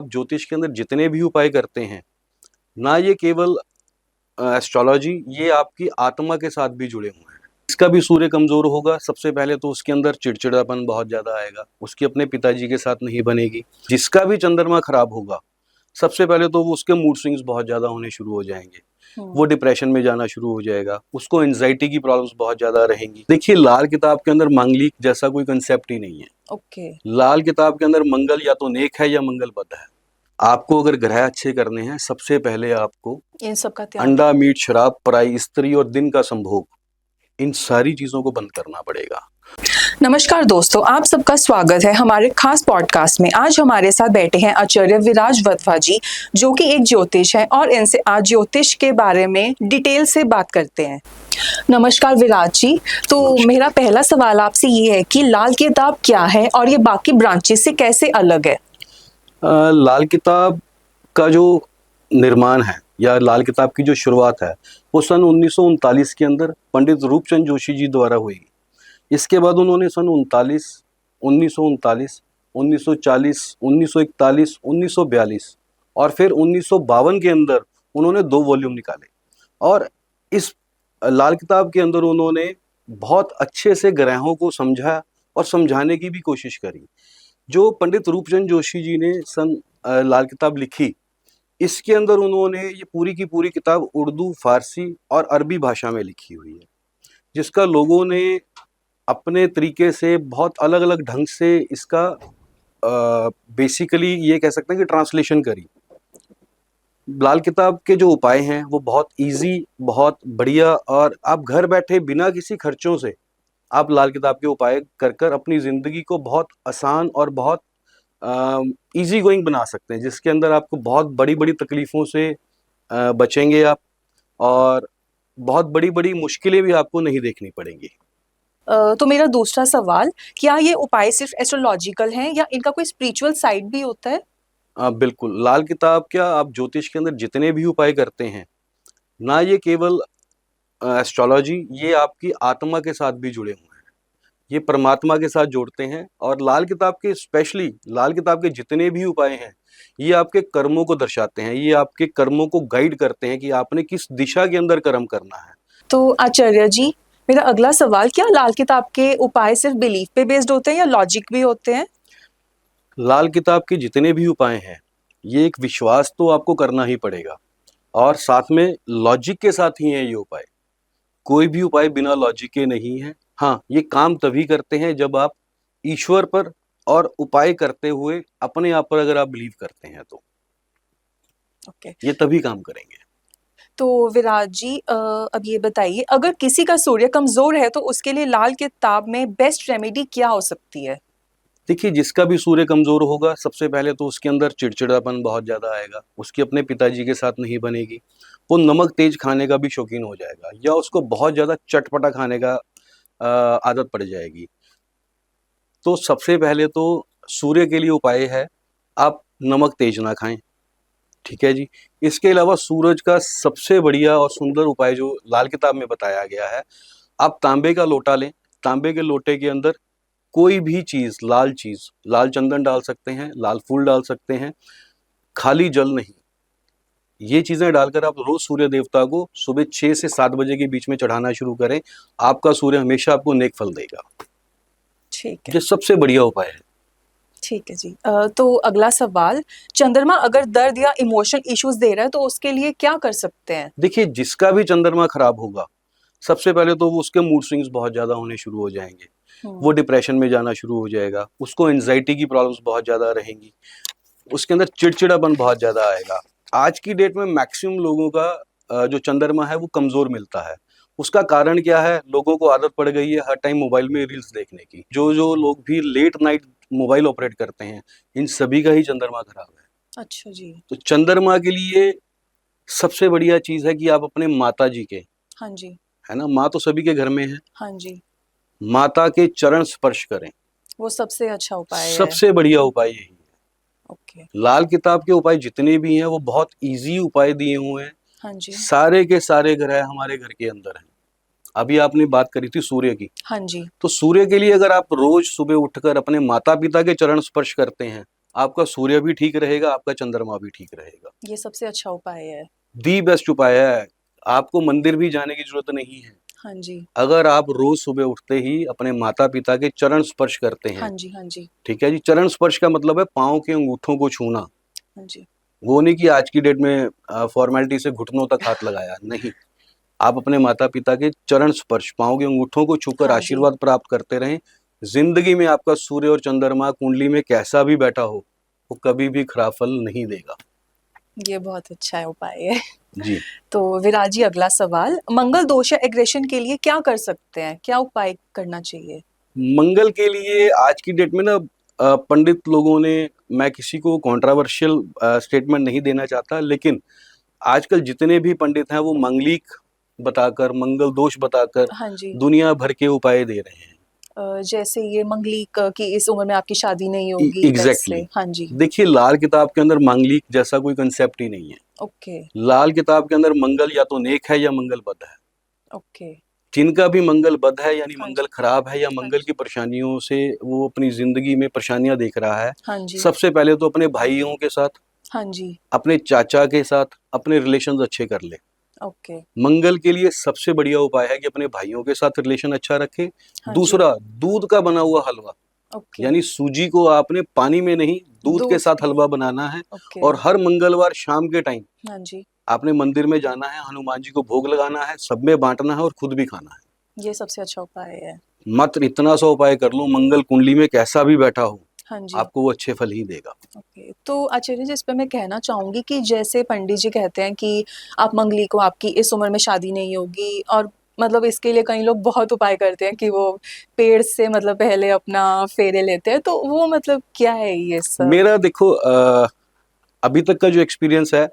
ज्योतिष के अंदर जितने भी उपाय करते हैं ना, ये केवल एस्ट्रोलॉजी, ये आपकी आत्मा के साथ भी जुड़े हुए हैं। इसका भी सूर्य कमजोर होगा, सबसे पहले तो उसके अंदर चिड़चिड़ापन बहुत ज्यादा आएगा, उसकी अपने पिताजी के साथ नहीं बनेगी। जिसका भी चंद्रमा खराब होगा, सबसे पहले तो वो उसके मूड स्विंग्स बहुत ज्यादा होने शुरू हो जाएंगे, वो डिप्रेशन में जाना शुरू हो जाएगा, उसको एंजाइटी की प्रॉब्लम्स बहुत ज्यादा रहेंगी। देखिए, लाल किताब के अंदर मांगलिक जैसा कोई कंसेप्ट ही नहीं है। ओके। लाल किताब के अंदर मंगल या तो नेक है या मंगल बद है। आपको अगर ग्रह अच्छे करने हैं, सबसे पहले आपको इन सब का त्याग। अंडा, मीट, शराब, पराई स्त्री और दिन का संभोग, इन सारी चीजों को बंद करना पड़ेगा। नमस्कार दोस्तों, आप सबका स्वागत है हमारे खास पॉडकास्ट में। आज हमारे साथ बैठे हैं आचार्य विराज वधवा जी, जो कि एक ज्योतिष है, और इनसे आज ज्योतिष के बारे में डिटेल से बात करते हैं। नमस्कार विराज जी। तो मेरा पहला सवाल आपसे ये है कि लाल किताब क्या है और ये बाकी ब्रांचेस से कैसे अलग है? लाल किताब का जो निर्माण है या लाल किताब की जो शुरुआत है, वो सन 1939 के अंदर पंडित रूपचंद जोशी जी द्वारा हुई। इसके बाद उन्होंने सन 1939, 1940, 1941, 1942 और फिर 1952 के अंदर उन्होंने 2 वॉल्यूम निकाले। और इस लाल किताब के अंदर उन्होंने बहुत अच्छे से ग्रहों को समझा और समझाने की भी कोशिश करी। जो पंडित रूपचंद जोशी जी ने लाल किताब लिखी, इसके अंदर उन्होंने ये पूरी की पूरी किताब उर्दू, फारसी और अरबी भाषा में लिखी हुई है, जिसका लोगों ने अपने तरीके से बहुत अलग अलग ढंग से इसका बेसिकली ये कह सकते हैं कि ट्रांसलेशन करी। लाल किताब के जो उपाय हैं वो बहुत इजी, बहुत बढ़िया, और आप घर बैठे बिना किसी खर्चों से आप लाल किताब के उपाय कर कर अपनी ज़िंदगी को बहुत आसान और बहुत इजी गोइंग बना सकते हैं, जिसके अंदर आपको बहुत बड़ी बड़ी तकलीफ़ों से बचेंगे आप, और बहुत बड़ी बड़ी मुश्किलें भी आपको नहीं देखनी पड़ेंगी। तो मेरा दूसरा सवाल, क्या ये उपाय सिर्फ एस्ट्रोलॉजिकल हैं या इनका कोई स्पिरिचुअल साइड भी होता है? बिल्कुल, लाल किताब क्या, आप ज्योतिष के अंदर जितने भी उपाय करते हैं ना, ये केवल एस्ट्रोलॉजी, ये आपकी आत्मा के साथ भी जुड़े हुए हैं, ये परमात्मा के साथ जोड़ते हैं। और लाल किताब के, स्पेशली लाल किताब के जितने भी उपाय हैं, ये आपके कर्मों को दर्शाते हैं, ये आपके कर्मों को गाइड करते हैं कि आपने किस दिशा के अंदर कर्म करना है। तो आचार्य जी, मेरा अगला सवाल, क्या लाल किताब के उपाय सिर्फ बिलीफ पे बेस्ड होते हैं या लॉजिक भी होते हैं? लाल किताब के जितने भी उपाय हैं, ये एक विश्वास तो आपको करना ही पड़ेगा, और साथ में लॉजिक के साथ ही है ये उपाय। कोई भी उपाय बिना लॉजिक के नहीं है। हाँ, ये काम तभी करते हैं जब आप ईश्वर पर और उपाय करते हुए अपने आप पर अगर आप बिलीव करते हैं, तो ओके। ये तभी काम करेंगे। तो विराज जी, अब ये बताइए, अगर किसी का सूर्य कमजोर है तो उसके लिए लाल किताब में बेस्ट रेमेडी क्या हो सकती है? देखिए, जिसका भी सूर्य कमजोर होगा, सबसे पहले तो उसके अंदर चिड़चिड़ापन बहुत ज्यादा आएगा, उसकी अपने पिताजी के साथ नहीं बनेगी, वो नमक तेज खाने का भी शौकीन हो जाएगा, या उसको बहुत ज्यादा चटपटा खाने का आदत पड़ जाएगी। तो सबसे पहले तो सूर्य के लिए उपाय है, आप नमक तेज ना खाएं। ठीक है जी। इसके अलावा सूरज का सबसे बढ़िया और सुंदर उपाय जो लाल किताब में बताया गया है, आप तांबे का लोटा लें, तांबे के लोटे के अंदर कोई भी चीज, लाल चंदन डाल सकते हैं, लाल फूल डाल सकते हैं, खाली जल नहीं, ये चीजें डालकर आप रोज सूर्य देवता को सुबह 6 से 7 बजे के बीच में चढ़ाना शुरू करें। आपका सूर्य हमेशा आपको नेक फल देगा। ठीक है। ये सबसे बढ़िया उपाय है। ठीक है जी। तो अगला सवाल, चंद्रमा अगर दर्द या इमोशन इश्यूज दे रहा है तो उसके लिए क्या कर सकते हैं? देखिए, जिसका भी चंद्रमा खराब होगा, सबसे पहले तो वो उसके मूड स्विंग्स बहुत ज्यादा होने शुरू हो जाएंगे, वो डिप्रेशन में जाना शुरू हो जाएगा, उसको एंजाइटी की प्रॉब्लम्स बहुत ज्यादा रहेंगी, उसके अंदर चिड़चिड़ापन बहुत ज्यादा आएगा। आज की डेट में मैक्सिमम लोगों का जो चंद्रमा है वो कमजोर मिलता है। उसका कारण क्या है? लोगों को आदत पड़ गई है हर टाइम मोबाइल में रील्स देखने की। जो जो लोग भी लेट नाइट मोबाइल ऑपरेट करते हैं, इन सभी का ही चंद्रमा खराब है। अच्छा जी। तो चंद्रमा के लिए सबसे बढ़िया चीज है कि आप अपने माता जी के, हाँ जी। है ना, माँ तो सभी के घर में है, हाँ जी। माता के चरण स्पर्श करें। वो सबसे अच्छा उपाय है। सबसे बढ़िया उपाय यही है। ओके। लाल किताब के उपाय जितने भी हैं वो बहुत इजी उपाय दिए हुए हैं। हाँ जी। सारे के सारे ग्रह हमारे घर के अंदर हैं। अभी आपने बात करी थी सूर्य की, हाँ जी। तो सूर्य के लिए अगर आप रोज सुबह उठकर अपने माता पिता के चरण स्पर्श करते हैं, आपका सूर्य भी ठीक रहेगा, आपका चंद्रमा भी ठीक रहेगा। ये सबसे अच्छा उपाय है। दी बेस्ट उपाय है। आपको मंदिर भी जाने की जरूरत नहीं है। हाँ जी, अगर आप रोज सुबह उठते ही अपने माता पिता के चरण स्पर्श करते हाँ हैं, जी, हाँ जी, ठीक है जी, चरण स्पर्श का मतलब है पाँव के अंगूठों को छूना। हाँ जी, वो नहीं कि आज की डेट में फॉर्मेलिटी से घुटनों तक हाथ लगाया, नहीं। आप अपने माता पिता के चरण स्पर्श, पाँव के अंगूठों को छूकर हाँ जी। आशीर्वाद प्राप्त करते रहें। जिंदगी में आपका सूर्य और चंद्रमा कुंडली में कैसा भी बैठा हो, वो कभी भी खराब फल नहीं देगा। ये बहुत अच्छा उपाय है। जी। तो विराज जी, अगला सवाल, मंगल दोष या एग्रेशन के लिए क्या कर सकते हैं? क्या उपाय करना चाहिए? मंगल के लिए आज की डेट में ना पंडित लोगों ने, मैं किसी को कंट्रोवर्शियल स्टेटमेंट नहीं देना चाहता, लेकिन आजकल जितने भी पंडित हैं वो मंगलिक बताकर, मंगल दोष बताकर हाँ जी। दुनिया भर के उपाय दे रहे हैं। जैसे ये मंगलीक की इस उम्र में आपकी शादी नहीं होगी, एग्जैक्टली वैसे। हाँ जी। देखिए, लाल किताब के अंदर मांगलिक जैसा कोई कंसेप्ट ही नहीं है। ओके, लाल किताब के अंदर मंगल या तो नेक है या मंगल बद है। ओके। जिनका भी मंगल बद है यानी हाँ मंगल जी, खराब है या हाँ मंगल जी, की परेशानियों से वो अपनी जिंदगी में परेशानियां देख रहा है, हाँ जी, सबसे पहले तो अपने भाइयों के साथ, हाँ जी। अपने चाचा के साथ अपने रिलेशंस अच्छे कर ले। ओके, मंगल के लिए सबसे बढ़िया उपाय है कि अपने भाइयों के साथ रिलेशन अच्छा रखे। हाँ जी। दूसरा, दूध का बना हुआ हलवा, ओके। यानी सूजी को आपने पानी में नहीं, दूध के दूध साथ में। हलवा बनाना है। ओके। और हर मंगलवार शाम के टाइम हाँ जी। आपने मंदिर में जाना है, हनुमान जी को भोग लगाना है, सब में बांटना है और खुद भी खाना है। ये सबसे अच्छा उपाय है। मात्र इतना सा उपाय कर लो, मंगल कुंडली में कैसा भी बैठा हो, हाँ जी। आपको वो अच्छे फल ही देगा। ओके, तो आचार्य जी, इस पे मैं कहना चाहूंगी कि जैसे पंडित जी कहते हैं कि आप मंगली को, आपकी इस उम्र में शादी नहीं होगी, और मतलब इसके लिए कई लोग बहुत उपाय करते हैं कि वो पेड़ से मतलब पहले अपना फेरे लेते हैं, तो वो मतलब क्या है ये सब? मेरा देखो, अभी तक का जो एक्सपीरियंस है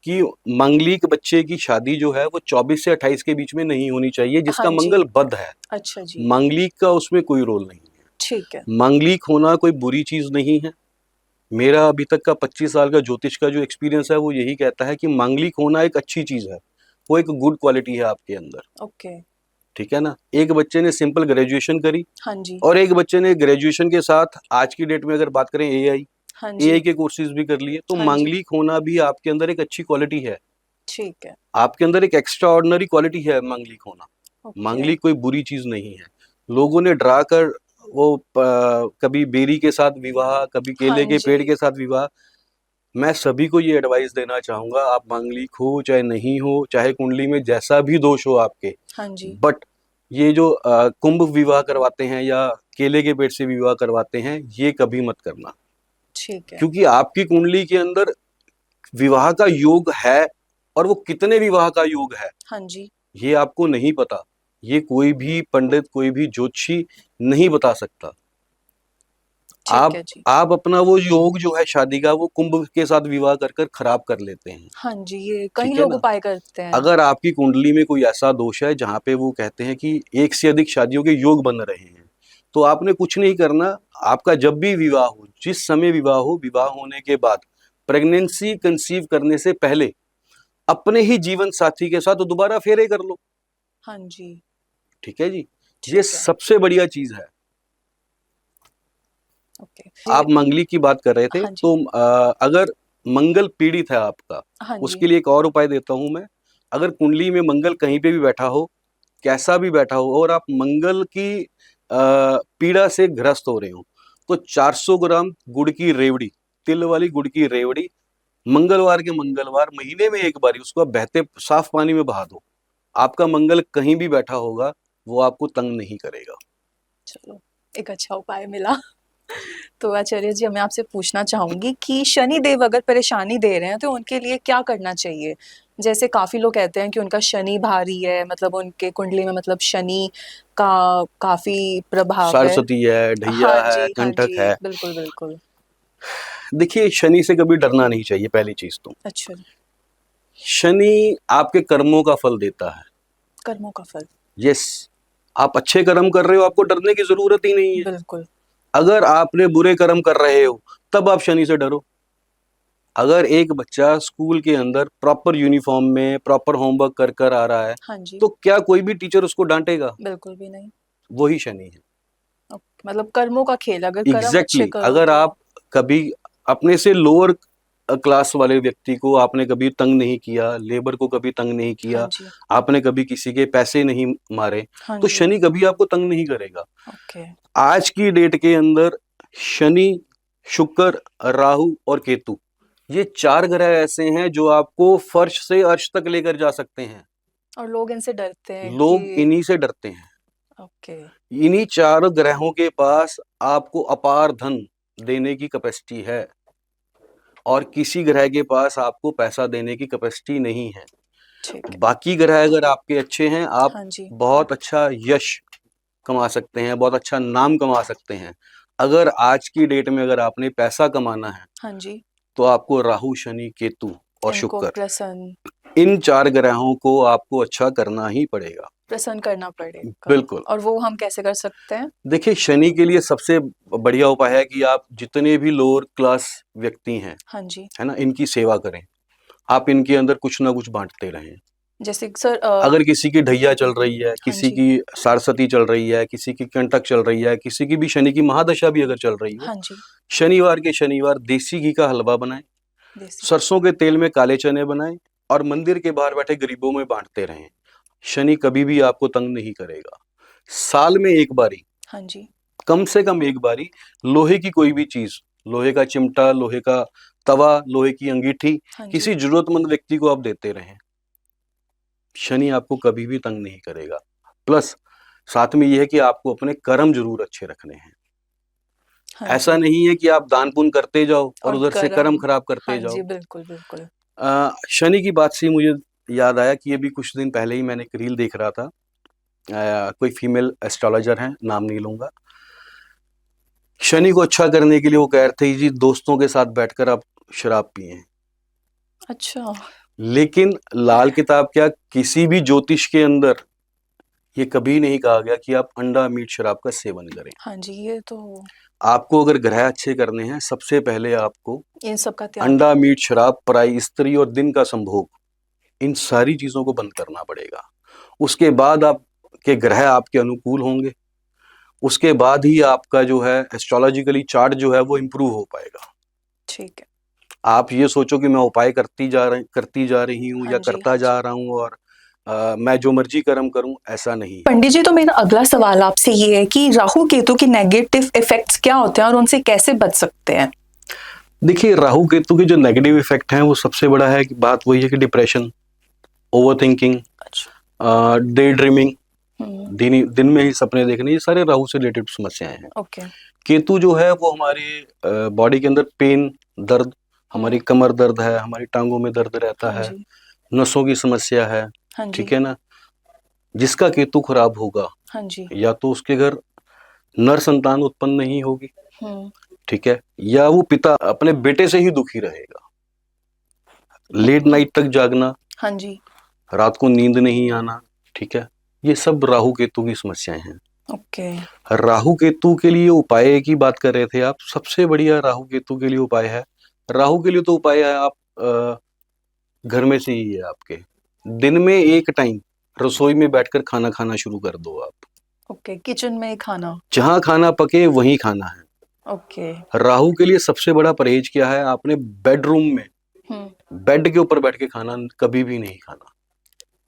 कि मांगलिक बच्चे की शादी जो है वो 24 से 28 के बीच में नहीं होनी चाहिए, हाँ जिसका जी। मंगल बद है। अच्छा जी। मांगलिक का उसमें कोई रोल नहीं है। ठीक है। मांगलिक होना कोई बुरी चीज नहीं है। मेरा अभी तक का 25 साल का ज्योतिष का जो एक्सपीरियंस है वो यही कहता है कि मांगलिक होना एक अच्छी चीज है। वो एक गुड क्वालिटी है आपके अंदर। ओके। ठीक है ना। एक बच्चे ने सिंपल ग्रेजुएशन करी हाँ जी। और एक बच्चे ने ग्रेजुएशन के साथ, आज की डेट में अगर बात करें, एआई हाँ एआई जी। के कोर्सेज भी कर लिए, तो हाँ जी। मांगलिक होना भी आपके अंदर एक अच्छी क्वालिटी है। ठीक है। आपके अंदर एक एक्स्ट्रा ऑर्डिनरी क्वालिटी है मांगलिक होना। ओके। मांगलिक कोई बुरी चीज नहीं है। लोगों ने डरा कर वो कभी बेरी के साथ विवाह, कभी हाँ केले के जी। पेड़ के साथ विवाह। मैं सभी को ये एडवाइस देना चाहूंगा, आप मांगलिक हो चाहे नहीं हो, चाहे कुंडली में जैसा भी दोष हो आपके, हाँ जी। बट ये जो कुंभ विवाह करवाते हैं या केले के पेड़ से विवाह करवाते हैं, ये कभी मत करना। ठीक है। क्योंकि आपकी कुंडली के अंदर विवाह का योग है, और वो कितने विवाह का योग है हाँ जी। ये आपको नहीं पता। ये कोई भी पंडित, कोई भी ज्योतिषी नहीं बता सकता। ठीक आप है जी। आप अपना वो योग जो है शादी का, वो कुंभ के साथ विवाह कर कर खराब कर लेते हैं। हाँ जी, ये कई ठीक है लोग ना। उपाय करते हैं। अगर आपकी कुंडली में कोई ऐसा दोष है जहाँ पे वो कहते हैं कि एक से अधिक शादियों के योग बन रहे हैं, तो आपने कुछ नहीं करना। आपका जब भी विवाह हो, जिस समय विवाह हो, विवाह होने के बाद, प्रेगनेंसी कंसीव करने से पहले अपने ही जीवन साथी के साथ दोबारा फेरे कर लो। हाँ जी। ठीक है जी। ये ठीक है। सबसे बढ़िया चीज है। ओके। आप जी। मंगली की बात कर रहे थे, हाँ जी। तो अगर मंगल पीड़ित है आपका, हाँ जी। उसके लिए एक और उपाय देता हूं मैं। अगर कुंडली में मंगल कहीं पे भी बैठा हो, कैसा भी बैठा हो, और आप मंगल की पीड़ा से ग्रस्त हो रहे हो, तो 400 ग्राम गुड़ की रेवड़ी, तिल वाली गुड़ की रेवड़ी, मंगलवार के मंगलवार महीने में एक बार उसको आप बहते साफ पानी में बहा दो। आपका मंगल कहीं भी बैठा होगा, वो आपको तंग नहीं करेगा। चलो, एक अच्छा उपाय मिला। तो आचार्य जी, मैं आपसे पूछना चाहूंगी कि शनि देव अगर परेशानी दे रहे हैं तो उनके लिए क्या करना चाहिए? जैसे काफी लोग कहते हैं कि उनका शनि भारी है, मतलब उनके कुंडली में मतलब शनि का काफी प्रभाव है। सरस्वती है, ढैया हाँ है, जी, हाँ कंटक जी, है। बिल्कुल, बिल्कुल। देखिए, शनि से कभी डरना नहीं चाहिए, पहली चीज तो। अच्छा जी। शनि आपके कर्मों का फल देता है। कर्मों का फल। यस। आप अच्छे कर्म कर रहे हो, आपको डरने की जरूरत ही नहीं है। बिल्कुल। अगर आपने बुरे कर्म कर रहे हो, तब आप शनि से डरो। अगर एक बच्चा स्कूल के अंदर प्रॉपर यूनिफॉर्म में प्रॉपर होमवर्क कर कर आ रहा है, हाँ जी। तो क्या कोई भी टीचर उसको डांटेगा? बिल्कुल भी नहीं। वही शनि है। मतलब कर्मों का खेल, अगर कर्म अच्छे एग्जैक्टली करो अगर तो। आप कभी अपने से लोअर क्लास वाले व्यक्ति को आपने कभी तंग नहीं किया, लेबर को कभी तंग नहीं हाँ किया, जी। आपने कभी किसी के पैसे नहीं मारे, हाँ तो जी। शनि कभी आपको तंग नहीं करेगा। ओके। आज की डेट के अंदर शनि, शुक्र, राहु और केतु, ये 4 ग्रह ऐसे हैं जो आपको फर्श से अर्श तक लेकर जा सकते हैं। और लोग इनसे डरते हैं लोग कि इन्हीं से डरते हैं। ओके। इन्हीं 4 ग्रहों के पास आपको अपार धन देने की कैपेसिटी है और किसी ग्रह के पास आपको पैसा देने की कैपेसिटी नहीं है। ठीक है। बाकी ग्रह अगर आपके अच्छे हैं, आप हाँ जी। बहुत अच्छा यश कमा सकते हैं, बहुत अच्छा नाम कमा सकते हैं। अगर आज की डेट में अगर आपने पैसा कमाना है, हाँ जी। तो आपको राहु, शनि, केतु और इनको शुक्र, प्रसन्न इन 4 ग्रहों को आपको अच्छा करना ही पड़ेगा। प्रसन्न करना पड़ेगा। बिल्कुल। और वो हम कैसे कर सकते हैं? देखिए, शनि के लिए सबसे बढ़िया उपाय है कि आप जितने भी लोअर क्लास व्यक्ति हैं, हाँ जी। है ना, इनकी सेवा करें। आप इनके अंदर कुछ ना कुछ बाँटते रहें। जैसे कि सर अगर किसी की ढैया चल रही है, हाँ किसी जी। की सारस्वती चल रही है, किसी की कंटक चल रही है, किसी की भी शनि की महादशा भी अगर चल रही हो, हाँ जी। शनिवार के शनिवार देसी घी का हलवा बनाएँ, देसी। सरसों के तेल में काले चने बनाएँ और मंदिर के बाहर बैठे गरीबों में बाँटते रहें। शनि कभी भी आपको तंग नहीं करेगा। साल में एक बारी, हाँ जी। कम से कम एक बारी लोहे की कोई भी चीज़, लोहे का चिमटा, लोहे का तवा, लोहे की अंगीठी, हाँ जी। किसी ज़रूरतमंद व्यक्ति को आप देते रहें। शनि आपको कभी भी तंग नहीं करेगा। प्लस साथ में ये है कि आपको अपने कर्म ज़रूर अच्छे रखने हैं। हाँ ऐसा जी। नहीं है कि आप दान-पुण्य करते जाओ और और उधर से कर्म कर्म। खराब हाँ करते जी, जाओ। बिल्कुल, बिल्कुल। शनि की बात से ही मुझे याद आया कि अभी कुछ दिन पहले ही मैंने एक रील देख रहा था। कोई फीमेल एस्ट्रोलॉजर हैं, नाम नहीं लूँगा। शनि को अच्छा करने के लिए वो कह रहे थे जी, दोस्तों के साथ बैठकर आप शराब पिएँ। अच्छा। लेकिन लाल किताब क्या, किसी भी ज्योतिष के अंदर ये कभी नहीं कहा गया कि आप अंडा, मीट, शराब का सेवन करें। हाँ जी, ये तो आपको अगर ग्रह अच्छे करने हैं, सबसे पहले आपको इन सब का त्याग। अंडा, मीट, शराब, पराई स्त्री और दिन का संभोग, इन सारी चीज़ों को बंद करना पड़ेगा। उसके बाद आपके ग्रह आपके अनुकूल होंगे। उसके बाद ही आपका जो है एस्ट्रोलॉजिकली चार्ट जो है वो इम्प्रूव हो पाएगा। ठीक है। आप ये सोचो कि मैं उपाय करती जा रही हूँ हाँ या जी, करता हाँ जा जी। रहा हूँ और मैं जो मर्जी कर्म करूँ, ऐसा नहीं है। पंडित जी, तो मेरा अगला सवाल आपसे ये है कि राहु केतु के नेगेटिव इफेक्ट्स क्या होते हैं और उनसे कैसे बच सकते हैं? देखिए, राहु केतु के जो नेगेटिव इफेक्ट हैं वो सबसे बड़ा है कि बात वही है कि डिप्रेशन, ओवरथिंकिंग, अच्छा। डे ड्रीमिंग, हम्म। दिन में ही सपने देखने, ये सारे राहु से रिलेटेड समस्याएं हैं। ओके। केतु जो है वो हमारे बॉडी के अंदर पेन, दर्द, हमारी कमर दर्द है, हमारी टांगों में दर्द रहता हाँ है, जी। नसों की समस्या है, हाँ जी। ठीक है ना? जिसका केतु खराब होगा, हाँ जी। या तो उसके घर नर संतान उत्पन्न नहीं होगी, हम्म। ठीक है, या वो पिता अपने बेटे से ही दुखी रहेगा। लेट नाइट तक जागना, हाँ जी। रात को नींद नहीं आना, ठीक है, ये सब राहु केतु की समस्याएं हैं। ओके। राहु केतु के लिए उपाय की बात कर रहे थे आप, सबसे बढ़िया राहु केतु के लिए उपाय है, राहु के लिए तो उपाय है, आप घर में से ही है आपके, दिन में एक टाइम रसोई में बैठकर खाना खाना शुरू कर दो आप। ओके, किचन में खाना। जहां खाना पके वहीं खाना है। ओके। राहु के लिए सबसे बड़ा परहेज क्या है, आपने बेडरूम में बेड के ऊपर बैठ के खाना कभी भी नहीं खाना।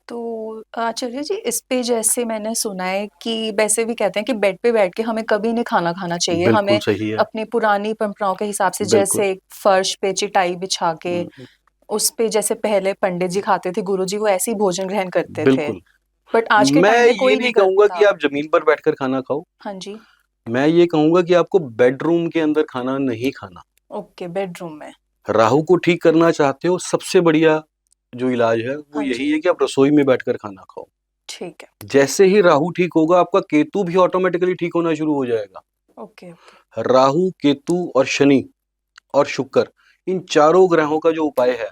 तो आचार्य जी, इस पे जैसे मैंने सुना है कि वैसे भी कहते हैं कि बेड पे बैठ के हमें कभी नहीं खाना खाना चाहिए, बिल्कुल हमें सही है। अपनी पुरानी परंपराओं के हिसाब से, बिल्कुल। जैसे फर्श पे चटाई बिछा के हम्म, उस पे जैसे पहले पंडित जी खाते थे, गुरु जी वो ऐसे ही भोजन ग्रहण करते थे, बिल्कुल। बट आज के मैं टाइम में ये कोई नहीं नहीं कहूंगा कि करता। आप जमीन पर बैठकर खाना खाओ, हाँ जी। मैं ये कहूंगा कि आपको बेडरूम के अंदर खाना नहीं खाना। ओके, बेडरूम में। राहु को ठीक करना चाहते हो, सबसे बढ़िया जो इलाज है वो हाँ यही जी। है कि आप रसोई में बैठकर खाना खाओ। ठीक है। जैसे ही राहु ठीक होगा, आपका केतु भी ऑटोमेटिकली ठीक होना शुरू हो जाएगा। ओके। ओके। राहु, केतु और शनि और शुक्र, इन चारों ग्रहों का जो उपाय है,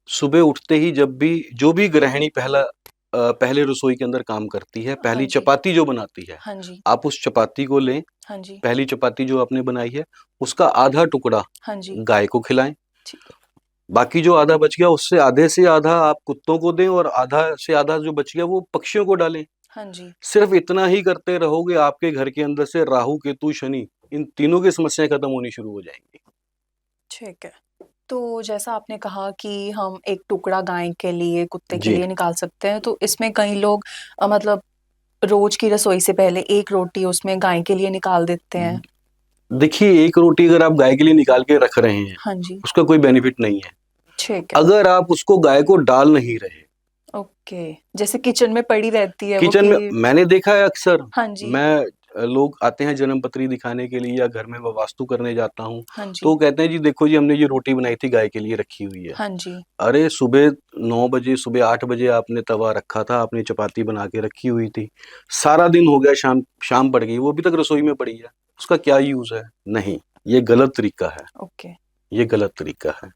सुबह उठते ही जब भी जो भी गृहिणी पहले रसोई के अंदर काम करती है, हाँ पहली जी। चपाती जो बनाती है, हाँ जी। आप उस चपाती को लें, हाँ जी। पहली चपाती जो आपने बनाई है, उसका आधा टुकड़ा हाँ जी। गाय को खिलाएं। ठीक है। बाकी जो आधा बच गया, उससे आधे से आधा आप कुत्तों को दें और आधा से आधा जो बच गया वो पक्षियों को डालें। हाँ जी। सिर्फ इतना ही करते रहोगे, आपके घर के अंदर से राहु, केतु, शनि, इन तीनों की समस्याएं खत्म होनी शुरू हो जाएंगी। ठीक है। तो जैसा आपने कहा कि हम एक टुकड़ा गाय के लिए, कुत्ते के जी। लिए निकाल सकते हैं, तो इसमें कई लोग मतलब रोज की रसोई से पहले एक रोटी उसमें गाय के लिए निकाल देते हैं। देखिए, एक रोटी अगर आप गाय के लिए निकाल के रख रहे हैं, हाँ जी, उसका कोई बेनिफिट नहीं है। ठीक है। अगर आप उसको गाय को डाल नहीं रहे, ओके, जैसे किचन में पड़ी रहती है वो किचन में कि मैंने देखा है अक्सर, हाँ जी, लोग आते हैं जन्मपत्री दिखाने के लिए या घर में मैं वास्तु करने जाता हूँ, हाँ तो जी, वो कहते हैं जी देखो जी हमने ये रोटी बनाई थी गाय के लिए रखी हुई है। हाँ जी, अरे सुबह 9 बजे, सुबह 8 बजे आपने तवा रखा था, आपने चपाती बना के रखी हुई थी। सारा दिन हो गया, शाम शाम पड़ गई, वो अभी तक रसोई में पड़ी है। उसका क्या यूज़ है? नहीं, ये गलत तरीका है, ओके, ये गलत तरीका है।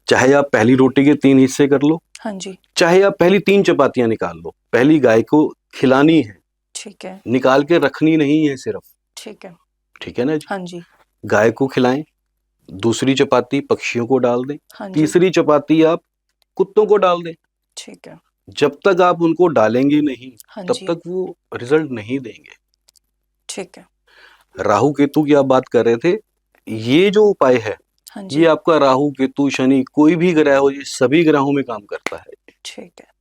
चाहे आप पहली रोटी के 3 हिस्से कर लो, हाँ जी, चाहे आप पहली 3 चपातियाँ निकाल लो। पहली गाय को खिलानी है, ठीक है, निकाल के रखनी नहीं है सिर्फ, ठीक है, ठीक है ना जी? हाँ जी, गाय को खिलाएँ, दूसरी चपाती पक्षियों को डाल दें, हाँ जी, तीसरी चपाती आप कुत्तों को डाल दें। ठीक है, जब तक आप उनको डालेंगे नहीं, हाँ तब जी, तक वो रिजल्ट नहीं देंगे। ठीक है, राहु केतु की आप बात कर रहे थे, ये जो उपाय है, हाँ ये जी, आपका राहु केतु शनि कोई भी ग्रह हो, ये सभी ग्रहों में काम करता है। ठीक है।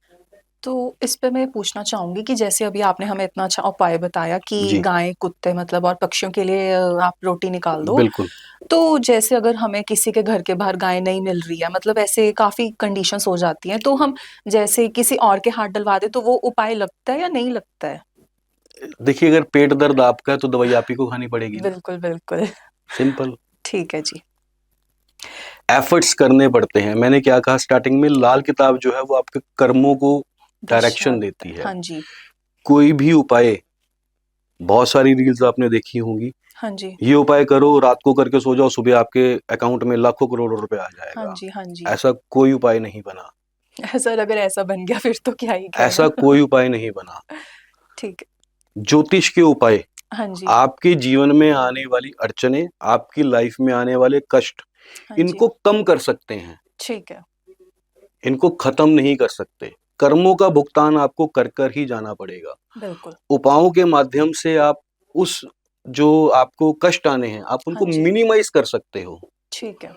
तो इस पे मैं पूछना चाहूँगी कि जैसे अभी आपने हमें इतना अच्छा उपाय बताया कि जी, गाय, कुत्ते मतलब और पक्षियों के लिए आप रोटी निकाल दो। बिल्कुल। तो जैसे अगर हमें किसी के घर के बाहर गाय नहीं मिल रही है, मतलब ऐसे काफ़ी कंडीशंस हो जाती हैं, तो हम जैसे किसी और के हाथ डलवा दें, तो वो उपाय लगता है या नहीं लगता है? देखिए, अगर पेट दर्द आपका है, तो दवाई आप ही को खानी पड़ेगी ना, बिल्कुल, बिल्कुल। सिंपल। ठीक है जी। एफर्ट्स करने पड़ते हैं। मैंने क्या कहा स्टार्टिंग में, लाल किताब जो है वो आपके कर्मों को दर्शा डायरेक्शन देता देती है। है। हाँ जी, कोई भी उपाय, बहुत सारी रील्स आपने देखी होंगी, हाँ जी, ये उपाय करो, रात को करके सो जाओ, सुबह आपके अकाउंट में लाखों करोड़ों रुपए आ हाँ जाएगा। जी, हाँ जी। ऐसा कोई उपाय नहीं बना, सर अगर ऐसा बन गया फिर तो क्या ही ऐसा कहना। कोई उपाय नहीं बना। ठीक है। ज्योतिष के उपाय हाँ जी, आपके जीवन में आने वाली अड़चनें, आपकी लाइफ में आने वाले कष्ट, हाँ जी, इनको कम कर सकते हैं, ठीक है। इनको खत्म नहीं कर सकते। कर्मों का भुगतान आपको कर कर ही जाना पड़ेगा। बिल्कुल। उपायों के माध्यम से आप उस जो आपको कष्ट आने हैं, आप हाँ उनको जी, मिनिमाइज कर सकते हो। ठीक है।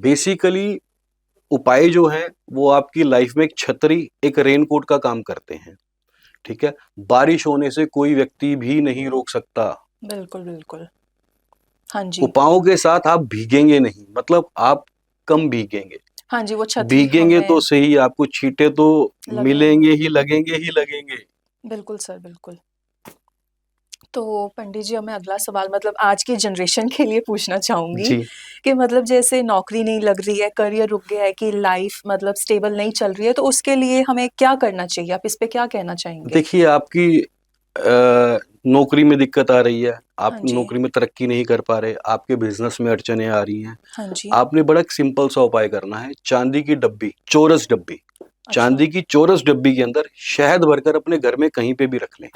बेसिकली उपाय जो हैं वो आपकी लाइफ में एक छतरी, एक रेनकोट का काम करते हैं, ठीक है? बारिश होने से कोई व्यक्ति भी नहीं रोक सकता। बिल्कुल, बिल्कुल। हाँ जी। उपायों के साथ आप भीगेंगे नहीं, मतलब आप कम भीगेंगे। हाँ जी, वो छतरी भीगेंगे तो हमें सही, आपको छींटे तो लगेंगी। मिलेंगे ही, लगेंगे ही लगेंगे। बिल्कुल सर, बिल्कुल। तो पंडित जी अब मैं अगला सवाल मतलब आज की जनरेशन के लिए पूछना चाहूँगी जी, कि मतलब जैसे नौकरी नहीं लग रही है, करियर रुक गया है कि लाइफ मतलब स्टेबल नहीं चल रही है, तो उसके लिए हमें क्या करना चाहिए? आप इस पे क्या कहना चाहेंगे? देखिए आपकी नौकरी में दिक्कत आ रही है, आप हाँ जी, नौकरी में तरक्की नहीं कर पा रहे, आपके बिज़नेस में अड़चनें आ रही हैं। हाँ जी। आपने बड़ा एक सिंपल सा उपाय करना है, चांदी की डब्बी, चौरस डब्बी, अच्छा, चांदी की चौरस डब्बी के अंदर शहद भरकर अपने घर में कहीं पे भी रख लें,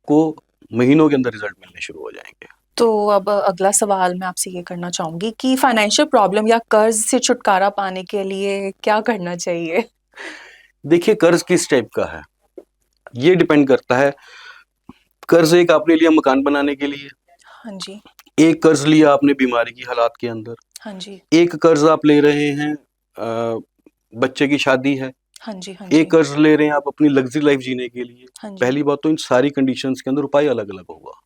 को महीनों के अंदर रिजल्ट मिलने शुरू हो जाएँगे। तो अब अगला सवाल मैं आपसे ये करना चाहूँगी कि फाइनेंशियल प्रॉब्लम या कर्ज़ से छुटकारा पाने के लिए क्या करना चाहिए? देखिए कर्ज़ किस टाइप का है, ये डिपेंड करता है। कर्ज़ एक आपने लिया मकान बनाने के लिए, हाँ जी, एक कर्ज़ लिया आपने बीमारी की हालात के अंदर, हाँ जी, एक कर्ज़ आप ले रहे हैं बच्चे की शादी है, हाँ जी, हाँ एक जी, कर्ज़ ले रहे हैं आप अपनी लग्ज़री लाइफ़ जीने के लिए। हाँ जी, पहली बात तो इन सारी कंडीशंस के अंदर उपाय अलग-अलग होगा।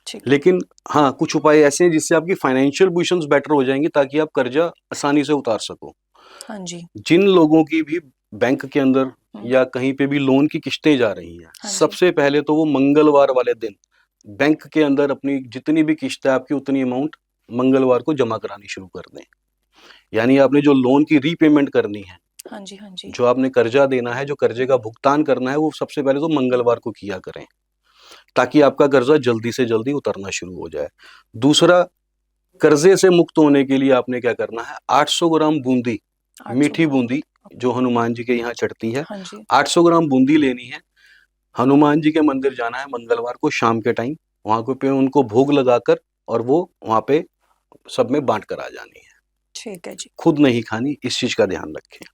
ठीक है। लेकिन हाँ, कुछ उपाय ऐसे हैं जिससे आपकी फाइनेंशियल पोज़ीशंस बेटर हो जाएँगी ताकि आप कर्ज़ा आसानी से उतार सको। हाँ जी, जिन लोगों की भी बैंक के अंदर हुँ, या कहीं पे भी लोन की किश्तें जा रही हैं, हाँ जी, सबसे पहले तो वो मंगलवार वाले दिन बैंक के अंदर अपनी जितनी भी किश्त है आपकी उतनी अमाउंट मंगलवार को जमा करानी शुरू कर दें। यानी आपने जो लोन की रीपेमेंट करनी है, हाँ जी, हाँ जी, जो आपने कर्जा देना है, जो कर्जे का भुगतान करना है, वो सबसे पहले तो मंगलवार को किया करें, ताकि आपका कर्जा जल्दी से जल्दी उतरना शुरू हो जाए। दूसरा, कर्जे से मुक्त होने के लिए आपने क्या करना है, 800 ग्राम बूंदी, 800 मीठी ग्राम, बूंदी जो ओके, हनुमान जी के यहाँ चढ़ती है, हाँ जी, 800 ग्राम बूंदी लेनी है, हनुमान जी के मंदिर जाना है मंगलवार को शाम के टाइम, वहाँ को पे उनको भोग लगाकर और वो वहाँ पे सब में बाँट कर आ जानी है। ठीक है जी। खुद नहीं खानी, इस चीज़ का ध्यान रखें।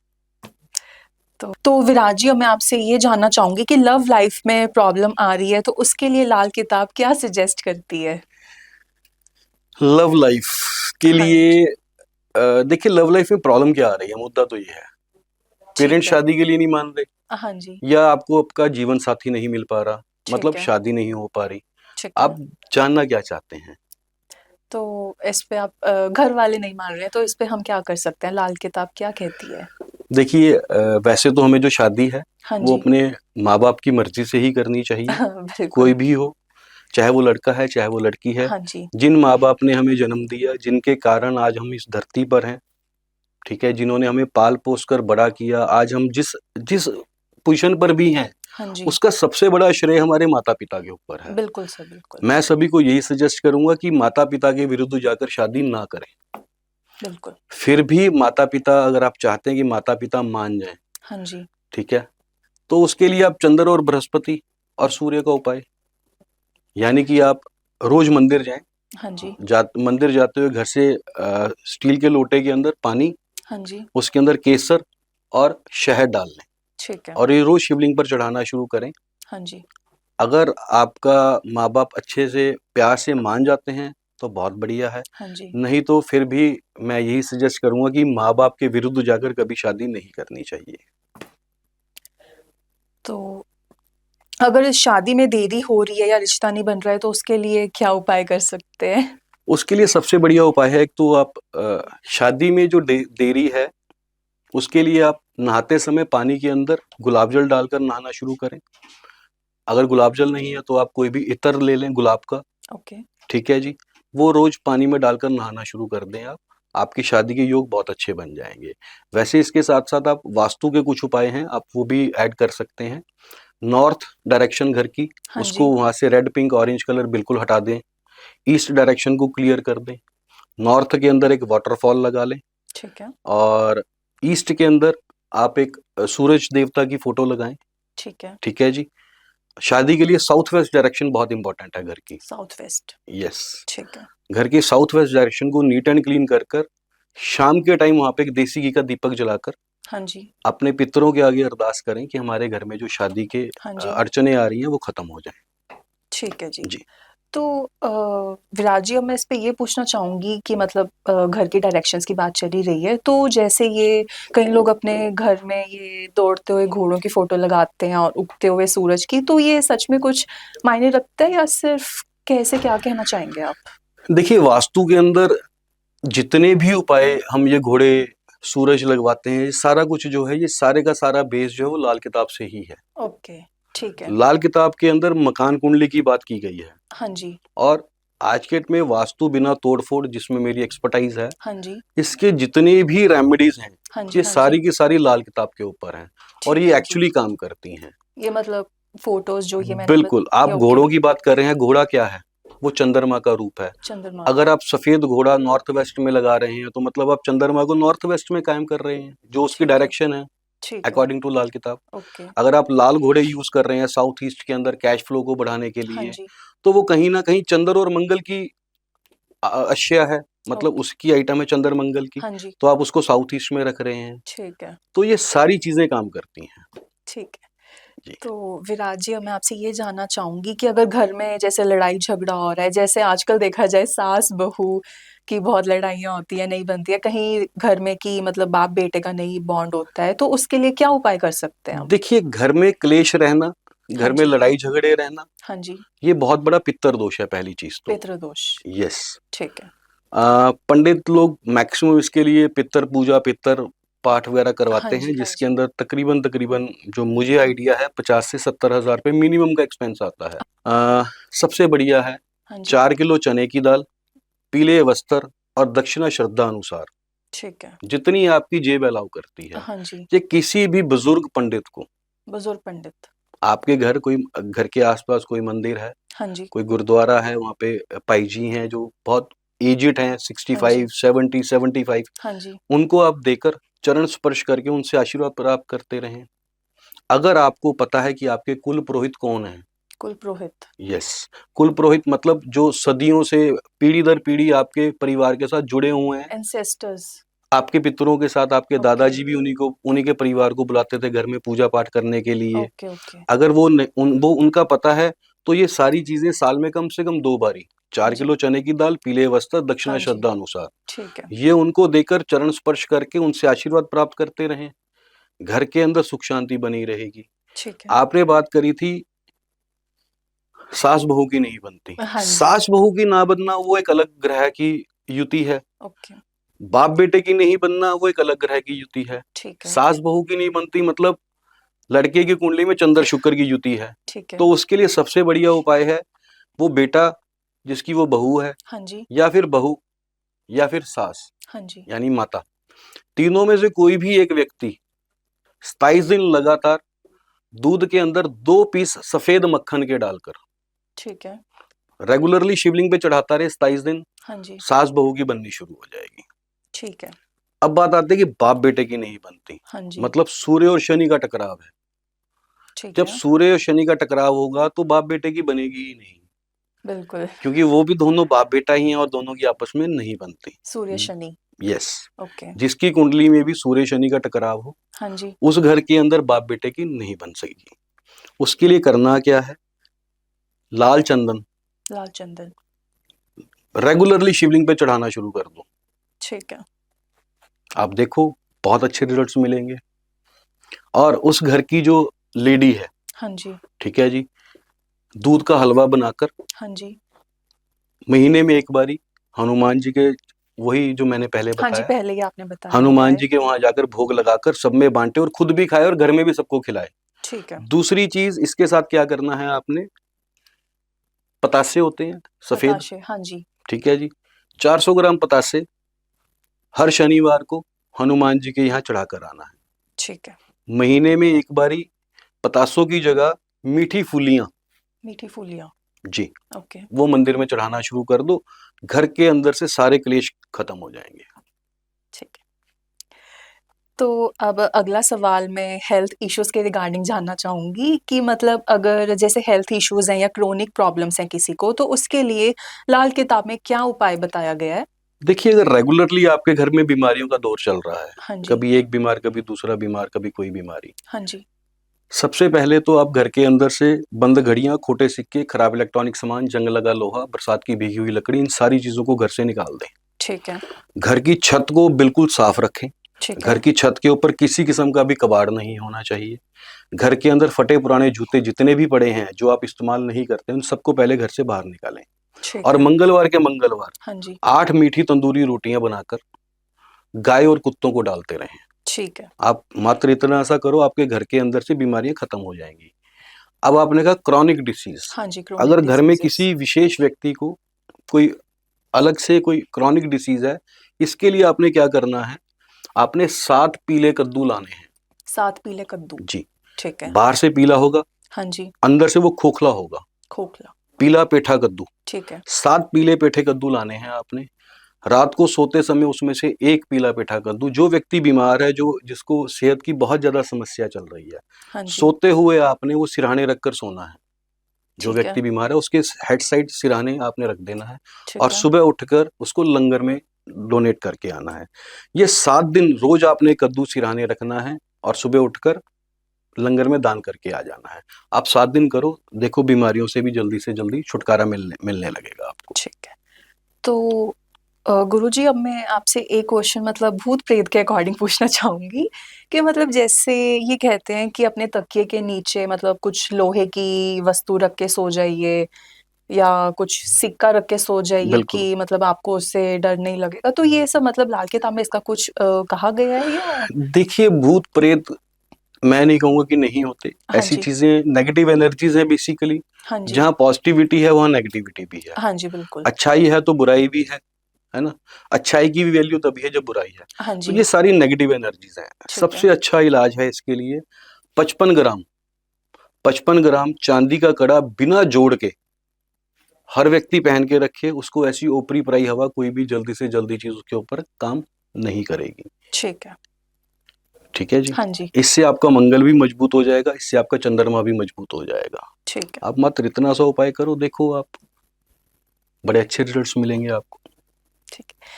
तो विराज जी अब मैं आपसे ये जानना चाहूँगी कि लव लाइफ़ में प्रॉब्लम आ रही है, तो उसके लिए लाल किताब क्या सजेस्ट करती है? लव लाइफ के हाँ लिए जी, देखिए लव लाइफ में प्रॉब्लम क्या आ रही है, मुद्दा तो ये है, ठीक पेरेंट्स है। शादी के लिए नहीं मान रहे, हाँ जी। या आपको आपका जीवन साथी नहीं मिल पा रहा, ठीक मतलब है। शादी नहीं हो पा रही। ठीक है। आप जानना क्या चाहते हैं? तो इस पे आप घर वाले नहीं मान रहे हैं, तो इस पे हम क्या कर सकते हैं? लाल किताब क्या कहती है? देखिए वैसे तो हमें जो शादी है हाँ वो जी। अपने माँ बाप की मर्जी से ही करनी चाहिए, बिल्कुल। कोई भी हो, चाहे वो लड़का है चाहे वो लड़की है। हाँ जी। जिन माँ बाप ने हमें जन्म दिया, जिनके कारण आज हम इस धरती पर हैं, ठीक है, जिन्होंने हमें पाल पोस कर बड़ा किया, आज हम जिस जिस पोजीशन पर भी हैं, हाँ जी। उसका सबसे बड़ा श्रेय हमारे माता पिता के ऊपर है। बिल्कुल सर, बिल्कुल। मैं सभी को यही सजेस्ट करूंगा कि माता पिता के विरुद्ध जाकर शादी ना करें। बिल्कुल। फिर भी माता पिता, अगर आप चाहते हैं कि माता पिता मान जाएं, हाँ जी। ठीक है, तो उसके लिए आप चंद्र और बृहस्पति और सूर्य का उपाय, यानी कि आप रोज मंदिर जाएं, हाँ जी। मंदिर जाते हुए घर से स्टील के लोटे के अंदर पानी, हाँ जी। उसके अंदर केसर और शहद डाल लें ठीक है। और ये रोज शिवलिंग पर चढ़ाना शुरू करें। हाँ जी। अगर आपका माँ बाप अच्छे से प्यार से मान जाते हैं तो बहुत बढ़िया है, हाँ जी। नहीं तो फिर भी मैं यही सजेस्ट करूंगा कि माँ बाप के विरुद्ध जाकर कभी शादी नहीं करनी चाहिए। तो अगर शादी में देरी हो रही है या रिश्ता नहीं बन रहा है, तो उसके लिए क्या उपाय कर सकते हैं? उसके लिए सबसे बढ़िया उपाय है, एक तो आप शादी में जो देरी है उसके लिए आप नहाते समय पानी के अंदर गुलाब जल डालकर नहाना शुरू करें। अगर गुलाब जल नहीं है तो आप कोई भी इत्र ले लें गुलाब का, ओके। ठीक है जी, वो रोज पानी में डालकर नहाना शुरू कर दें आप, आपकी शादी के योग बहुत अच्छे बन जाएंगे। वैसे इसके साथ साथ आप वास्तु के कुछ उपाय हैं, आप वो भी ऐड कर सकते हैं। नॉर्थ डायरेक्शन घर की, हाँ उसको जी। वहां से रेड पिंक ऑरेंज कलर बिल्कुल हटा दें, ईस्ट डायरेक्शन को क्लियर कर दें, नॉर्थ के अंदर एक वाटरफॉल लगा लें, ठीक है। और ईस्ट के अंदर आप एक सूरज देवता की फोटो लगाएं, ठीक है। ठीक है जी। शादी के लिए साउथ वेस्ट डायरेक्शन बहुत इंपॉर्टेंट है घर की। South west. यस, ठीक है। घर के साउथ वेस्ट डायरेक्शन को नीट एंड क्लीन कर कर शाम के टाइम वहां पे एक देसी घी का दीपक जलाकर हाँ जी। अपने पितरों के आगे अरदास करें कि हमारे घर में जो शादी के हाँ जी। अड़चने आ रही हैं वो खत्म हो जाएं। ठीक है जी। जी। तो विराज जी, अब मैं इस पे ये पूछना चाहूंगी कि मतलब घर की डायरेक्शंस की बात चली रही है, तो जैसे ये कई लोग अपने घर में ये दौड़ते हुए घोड़ों की फोटो लगाते हैं और उगते हुए सूरज की, तो ये सच में कुछ मायने रखता है या सिर्फ कैसे, क्या कहना चाहेंगे आप? देखिए वास्तु के अंदर जितने भी उपाय हम ये घोड़े सूरज लगवाते हैं, ये सारा कुछ जो है, ये सारे का सारा बेस जो है वो लाल किताब से ही है। ओके। ठीक है। लाल किताब के अंदर मकान कुंडली की बात की गई है, हाँ जी। और आज के डेट में वास्तु बिना तोड़फोड़, जिसमें मेरी एक्सपर्टाइज है, हाँ जी। इसके जितने भी रेमेडीज हैं हाँ जी। ये हाँ सारी जी। की सारी लाल किताब के ऊपर हैं, और ठीक ये है जी। एक्चुअली काम करती हैं। ये मतलब फोटोज जो ये मैंने बिल्कुल, आप ये ओके। घोड़ों की बात कर रहे हैं, घोड़ा क्या है, वो चंद्रमा का रूप है। चंद्रमा। अगर आप सफेद घोड़ा नॉर्थ वेस्ट में लगा रहे हैं तो मतलब आप चंद्रमा को नॉर्थ वेस्ट में कायम कर रहे हैं, जो उसकी ठीक है। डायरेक्शन है ठीक है। अकॉर्डिंग टू लाल किताब। ओके। अगर आप लाल घोड़े यूज कर रहे हैं साउथ ईस्ट के अंदर कैश फ्लो को बढ़ाने के हाँ लिए, जी। तो वो कहीं ना कहीं चंद्र और मंगल की अश्या है, मतलब ओके। उसकी आइटम है चंद्र मंगल की, हाँ जी। तो आप उसको साउथ ईस्ट में रख रहे हैं। ठीक है। तो ये सारी चीजें काम करती हैं। ठीक है। जी। तो विराज जी, अब मैं आपसे ये जानना चाहूंगी कि अगर घर में जैसे लड़ाई झगड़ा हो रहा है, जैसे आजकल देखा जाए सास बहू की बहुत लड़ाइयाँ होती है, नहीं बनती है, कहीं घर में कि मतलब बाप बेटे का नहीं बॉन्ड होता है, तो उसके लिए क्या उपाय कर सकते हैं हम? देखिए घर में क्लेश रहना, हाँ घर में जी। लड़ाई झगड़े रहना, हाँ जी। ये बहुत बड़ा पितर दोष है पहली चीज तो। पितृदोष। यस। ठीक है। पंडित लोग मैक्सिमम इसके लिए पितर पूजा, पितर पाठ वगैरह हाँ करवाते जी। हैं, हाँ जिसके जी। अंदर तकरीबन तकरीबन जो मुझे आइडिया है 50 से 70 हज़ार रुपये मिनिमम का एक्सपेंस आता है। सबसे बढ़िया है हाँ जी। 4 किलो चने की दाल, पीले वस्त्र और दक्षिणा श्रद्धा अनुसार, ठीक है। जितनी आपकी जेब अलाउ करती है, हाँ जी। ये किसी भी बुजुर्ग पंडित को, बुजुर्ग पंडित। आपके घर के आसपास कोई मंदिर है, हाँ जी। कोई गुरुद्वारा है, वहाँ पे पाई जी हैं जो बहुत एजिड हैं, हाँ जी। 65 70 75, हाँ जी। उनको आप देकर चरण स्पर्श करके उनसे आशीर्वाद प्राप्त करते रहें। अगर आपको पता है कि आपके कुल पुरोहित कौन है, कुल पुरोहित। यस, कुल पुरोहित मतलब जो सदियों से पीढ़ी दर पीढ़ी आपके परिवार के साथ जुड़े हुए हैं, एंसेस्टर्स। आपके पितरों के साथ आपके ओके। दादाजी भी उन्हीं के परिवार को बुलाते थे घर में पूजा पाठ करने के लिए। ओके। ओके। अगर वो उनका पता है, तो ये सारी चीजें साल में कम से कम 2 बारी 4 जी। किलो चने की दाल, पीले वस्त्र, दक्षिणा हाँ जी। श्रद्धा अनुसार। ठीक है। ये उनको देकर चरण स्पर्श करके उनसे आशीर्वाद प्राप्त करते रहें। घर के अंदर सुख शांति बनी रहेगी। ठीक है। आपने बात करी थी सास बहू की नहीं बनती। हाँ जी। सास बहू की ना बनना वो एक अलग ग्रह की युति है। ओके। बाप बेटे की नहीं बनना वो एक अलग ग्रह की युति है। ठीक है। सास बहू की नहीं बनती मतलब लड़के की कुंडली में चंद्र शुक्र की युति है। ठीक है। तो उसके लिए सबसे बढ़िया उपाय है वो बेटा जिसकी वो बहू है, हाँ जी। या फिर बहू, या फिर सास हाँ जी। यानी माता, तीनों में से कोई भी एक व्यक्ति 27 दिन लगातार दूध के अंदर 2 पीस सफेद मक्खन के डालकर ठीक है। रेगुलरली शिवलिंग पे चढ़ाता रहे 27 दिन, हाँ जी। सास बहू की बननी शुरू हो जाएगी। ठीक है। अब बात आती है कि बाप बेटे की नहीं बनती। हाँ जी। मतलब सूर्य और शनि का टकराव है। ठीक जब है। सूर्य और शनि का टकराव होगा तो बाप बेटे की बनेगी ही नहीं, बिल्कुल। क्योंकि वो भी दोनों बाप बेटा ही हैं और दोनों की आपस में नहीं बनती। सूर्य शनि। यस। ओके। जिसकी कुंडली में भी सूर्य शनि का टकराव हो हाँ जी। उस घर के अंदर बाप बेटे की नहीं बन सकेगी। उसके लिए करना क्या है, लाल चंदन लाल चंदन। रेगुलरली शिवलिंग पे चढ़ाना शुरू कर दो। ठीक है। आप देखो बहुत अच्छे रिजल्ट्स मिलेंगे। और उस घर की जो लेडी है, हाँ जी। ठीक है जी, दूध का हलवा बनाकर हाँ जी। महीने में एक बारी हनुमान जी के, वही जो मैंने पहले हाँ जी, बताया, पहले ही आपने बताया हुआ हनुमान है। जी के वहां जाकर भोग लगाकर सब में बांटे और खुद भी खाए और घर में भी सबको खिलाए। ठीक है। दूसरी चीज इसके साथ क्या करना है आपने, पतासे होते हैं सफेद, बताशे। हाँ जी। ठीक है जी, 400 ग्राम पतासे हर शनिवार को हनुमान जी के यहाँ चढ़ाकर आना है। ठीक है। महीने में एक बारी पतासों की जगह मीठी फूलियां, मीठी फूलियाँ। जी, ओके। वो मंदिर में चढ़ाना शुरू कर दो। घर के अंदर से सारे क्लेश खत्म हो जाएंगे। ठीक है। तो अब अगला सवाल मैं हेल्थ इश्यूज़ के रिगार्डिंग जानना चाहूँगी कि मतलब अगर जैसे हेल्थ इश्यूज़ हैं या क्रोनिक प्रॉब्लम्स हैं किसी को, तो उसके लिए लाल किताब में क्या उपाय बताया गया है? देखिए अगर रेगुलरली आपके घर में बीमारियों का दौर चल रहा है, हाँ जी। कभी एक बीमार, कभी दूसरा बीमार, कभी कोई बीमारी, हाँ जी। सबसे पहले तो आप घर के अंदर से बंद घड़ियां, खोटे सिक्के, खराब इलेक्ट्रॉनिक सामान, जंग लगा लोहा, बरसात की भीगी हुई लकड़ी, इन सारी चीजों को घर से निकाल दें। ठीक है। घर की छत को बिल्कुल साफ रखें। ठीक घर है। की छत के ऊपर किसी किस्म का भी कबाड़ नहीं होना चाहिए। घर के अंदर फटे पुराने जूते जितने भी पड़े हैं जो आप इस्तेमाल नहीं करते उन सबको पहले घर से बाहर निकालें। ठीक और है। मंगलवार के मंगलवार हाँ जी। 8 मीठी तंदूरी रोटियां बनाकर गाय और कुत्तों को डालते रहें। ठीक है। आप मात्र इतना सा करो, आपके घर के अंदर से बीमारियां खत्म हो जाएंगी। अब आपने कहा क्रॉनिक डिसीज, हाँ जी, क्रोनिक अगर घर में डिसीज़ेज़। किसी विशेष व्यक्ति को कोई अलग से कोई क्रॉनिक डिसीज है, इसके लिए आपने क्या करना है, आपने 7 पीले कद्दू लाने हैं। 7 पीले कद्दू। जी, ठीक है। बाहर से पीला होगा, हाँ जी। अंदर से वो खोखला होगा, खोखला। पीला पेठा कद्दू। ठीक है। 7 पीले पेठे कद्दू लाने हैं आपने। रात को सोते समय उसमें से एक पीला पेठा कद्दू, जो व्यक्ति बीमार है, जो जिसको सेहत की बहुत ज्यादा समस्या चल रही है, हाँ जी। सोते हुए आपने वो सिरहाने रखकर सोना है। जो ठीक है। व्यक्ति बीमार है उसके हेड साइड सिरहाने आपने रख देना है और ठीक है। सुबह उठकर उसको लंगर में डोनेट करके आना है। ये 7 दिन रोज आपने कद्दू सिरहाने रखना है और सुबह उठकर लंगर में दान करके आ जाना है। आप 7 दिन करो, देखो बीमारियों से भी जल्दी से जल्दी छुटकारा मिलने लगेगा आपको। ठीक है। तो गुरुजी, अब मैं आपसे एक क्वेश्चन मतलब भूत प्रेत के अकॉर्डिंग पूछना चाहूँगी कि मतलब जैसे ये कहते हैं कि अपने तकिए के नीचे मतलब कुछ लोहे की वस्तु रख के सो जाइए या कुछ सिक्का रख के सो जाइए बिल्कुल। कि मतलब आपको उससे डर नहीं लगेगा। तो ये सब मतलब लाल किताब में इसका कुछ कहा गया है या? देखिए भूत प्रेत मैं नहीं कहूँगा कि नहीं होते। हाँ ऐसी जी। चीज़ें नेगेटिव एनर्जीज़ हैं बेसिकली। हाँ जी। जहाँ पॉजिटिविटी है वहाँ नेगेटिविटी भी है। हाँ जी, बिल्कुल। अच्छाई है तो बुराई भी है ना? अच्छाई की भी वैल्यू तभी है जब बुराई है। हाँ तो जी। ये सारी नेगेटिव एनर्जीज़ हैं। ठीक है। सबसे अच्छा इलाज है इसके लिए 55 ग्राम 55 ग्राम चांदी का कड़ा बिना जोड़ के हर व्यक्ति पहन के रखे। उसको ऐसी ऊपरी पराई हवा कोई भी जल्दी से जल्दी चीज़ उसके ऊपर काम नहीं करेगी। ठीक है। ठीक है जी? हाँ जी। इससे आपका मंगल भी मजबूत हो जाएगा, इससे आपका चंद्रमा भी मजबूत हो जाएगा। ठीक है। आप मात्र इतना सा उपाय करो, देखो आप बड़े अच्छे रिजल्ट्स मिलेंगे आपको। ठीक है।